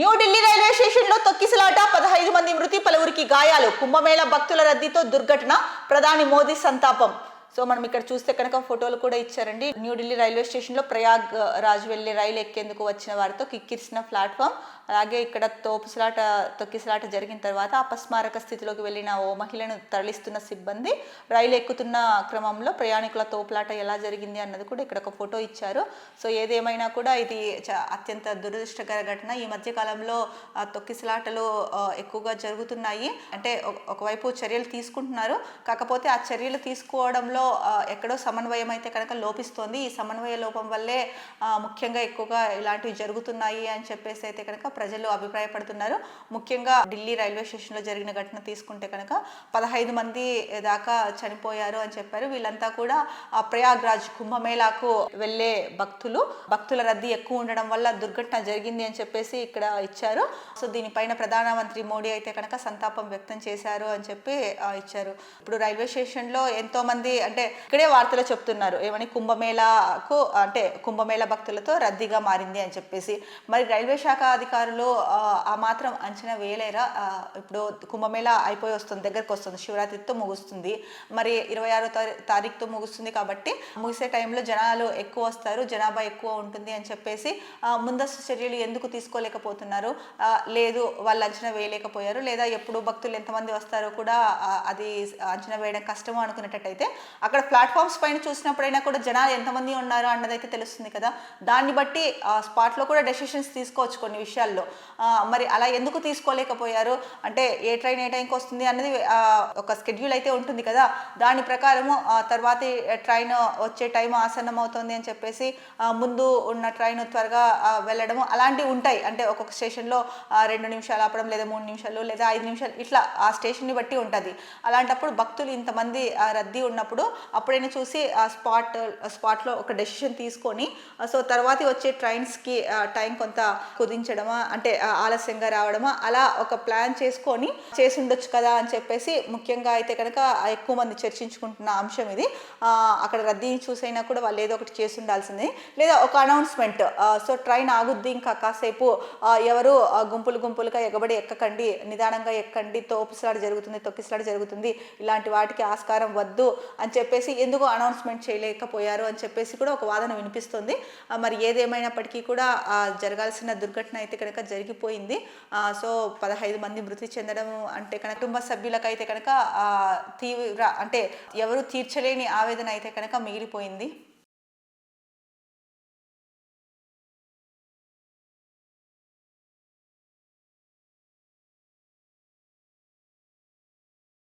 New Delhi railway స్టేషన్లో తొక్కిసలాట 15 మంది మృతి, పలువురికి గాయాలు. కుంభమేళ భక్తుల రద్దీతో దుర్ఘటన, ప్రధాని మోదీ సంతాపం. సో మనం ఇక్కడ చూస్తే కనుక ఫోటోలు కూడా ఇచ్చారండి. న్యూఢిల్లీ రైల్వే స్టేషన్లో ప్రయాగ్ రాజ్ వెళ్లే రైలు ఎక్కేందుకు వచ్చిన వారితో కిక్కిరిసిన ప్లాట్ఫామ్. అలాగే ఇక్కడ తొక్కిసలాట జరిగిన తర్వాత అపస్మారక స్థితిలోకి వెళ్ళిన ఓ మహిళను తరలిస్తున్న సిబ్బంది, రైలు ఎక్కుతున్న క్రమంలో ప్రయాణికుల తోపులాట ఎలా జరిగింది అన్నది కూడా ఇక్కడ ఒక ఫోటో ఇచ్చారు. సో ఏదేమైనా కూడా ఇది అత్యంత దురదృష్టకర ఘటన. ఈ మధ్య కాలంలో తొక్కిసలాటలు ఎక్కువగా జరుగుతున్నాయి. అంటే ఒకవైపు చర్యలు తీసుకుంటున్నారు, కాకపోతే ఆ చర్యలు తీసుకోవడంలో ఎక్కడో సమన్వయం అయితే కనుక లోపిస్తోంది. ఈ సమన్వయ లోపం వల్లే ముఖ్యంగా ఎక్కువగా ఇలాంటివి జరుగుతున్నాయి అని చెప్పేసి అయితే కనుక ప్రజలు అభిప్రాయపడుతున్నారు. ముఖ్యంగా ఢిల్లీ రైల్వే స్టేషన్లో జరిగిన ఘటన తీసుకుంటే కనుక 15 మంది దాకా చనిపోయారు అని చెప్పారు. వీళ్ళంతా కూడా ప్రయాగ్రాజ్ కుంభమేళాకు వెళ్ళే భక్తుల రద్దీ ఎక్కువ ఉండడం వల్ల దుర్ఘటన జరిగింది అని చెప్పేసి ఇక్కడ ఇచ్చారు. సో దీనిపైన ప్రధానమంత్రి మోడీ అయితే కనుక సంతాపం వ్యక్తం చేశారు అని చెప్పి ఇచ్చారు. ఇప్పుడు రైల్వే స్టేషన్లో ఎంతో మంది, అంటే ఇక్కడే వార్తలు చెప్తున్నారు ఏమని, కుంభమేళా భక్తులతో రద్దీగా మారింది అని చెప్పేసి. మరి రైల్వే శాఖ అధికారులు ఆ మాత్రం అంచనా వేయలేరా? ఇప్పుడు కుంభమేళా అయిపోయి వస్తుంది, దగ్గరకు వస్తుంది, శివరాత్రితో ముగుస్తుంది, మరి 26వ తారీఖుతో ముగుస్తుంది. కాబట్టి ముగిసే టైంలో జనాలు ఎక్కువ వస్తారు, జనాభా ఎక్కువ ఉంటుంది అని చెప్పేసి ముందస్తు చర్యలు ఎందుకు తీసుకోలేకపోతున్నారు? లేదు వాళ్ళు అంచనా వేయలేకపోయారు, లేదా ఎప్పుడు భక్తులు ఎంతమంది వస్తారో కూడా అది అంచనా వేయడం కష్టము అనుకునేటట్టయితే అక్కడ ప్లాట్ఫామ్స్ పైన చూసినప్పుడైనా కూడా జనాలు ఎంతమంది ఉన్నారు అన్నదైతే తెలుస్తుంది కదా. దాన్ని బట్టి స్పాట్లో కూడా డెసిషన్స్ తీసుకోవచ్చు కొన్ని విషయాల్లో. మరి అలా ఎందుకు తీసుకోలేకపోయారు? అంటే ఏ ట్రైన్ ఏ టైంకి వస్తుంది అన్నది ఒక స్కెడ్యూల్ అయితే ఉంటుంది కదా, దాని ప్రకారము తర్వాతి ట్రైన్ వచ్చే టైం ఆసన్నం అవుతుంది అని చెప్పేసి ముందు ఉన్న ట్రైన్ త్వరగా వెళ్ళడము అలాంటివి ఉంటాయి. అంటే ఒక్కొక్క స్టేషన్లో 2 నిమిషాలు ఆపడం, లేదా 3 నిమిషాలు, లేదా 5 నిమిషాలు, ఇట్లా ఆ స్టేషన్ని బట్టి ఉంటుంది. అలాంటప్పుడు భక్తులు ఇంతమంది రద్దీ ఉన్నప్పుడు అప్పుడైనా చూసి ఆ స్పాట్లో ఒక డెసిషన్ తీసుకొని, సో తర్వాతి వచ్చే ట్రైన్స్కి టైం కొంత కుదించడమా, అంటే ఆలస్యంగా రావడమా, అలా ఒక ప్లాన్ చేసుకొని చేసి ఉండొచ్చు కదా అని చెప్పేసి ముఖ్యంగా అయితే కనుక ఎక్కువ మంది చర్చించుకుంటున్న అంశం ఇది. అక్కడ రద్దీని చూసైనా కూడా వాళ్ళు ఏదో ఒకటి చేసి ఉండాల్సింది, లేదా ఒక అనౌన్స్మెంట్, సో ట్రైన్ ఆగుద్ది, ఇంకా కాసేపు ఎవరు గుంపులుగా ఎగబడి ఎక్కకండి, నిదానంగా ఎక్కండి, తొక్కిసలాట జరుగుతుంది, ఇలాంటి వాటికి ఆస్కారం వద్దు అని చెప్పేసి ఎందుకు అనౌన్స్మెంట్ చేయలేకపోయారు అని చెప్పేసి కూడా ఒక వాదన వినిపిస్తుంది. మరి ఏదేమైనప్పటికీ కూడా జరగాల్సిన దుర్ఘటన అయితే కనుక జరిగిపోయింది. సో 15 మంది మృతి చెందడం అంటే కనుక కుటుంబ సభ్యులకైతే కనుక తీవ్ర, అంటే ఎవరు తీర్చలేని ఆవేదన అయితే కనుక మిగిలిపోయింది.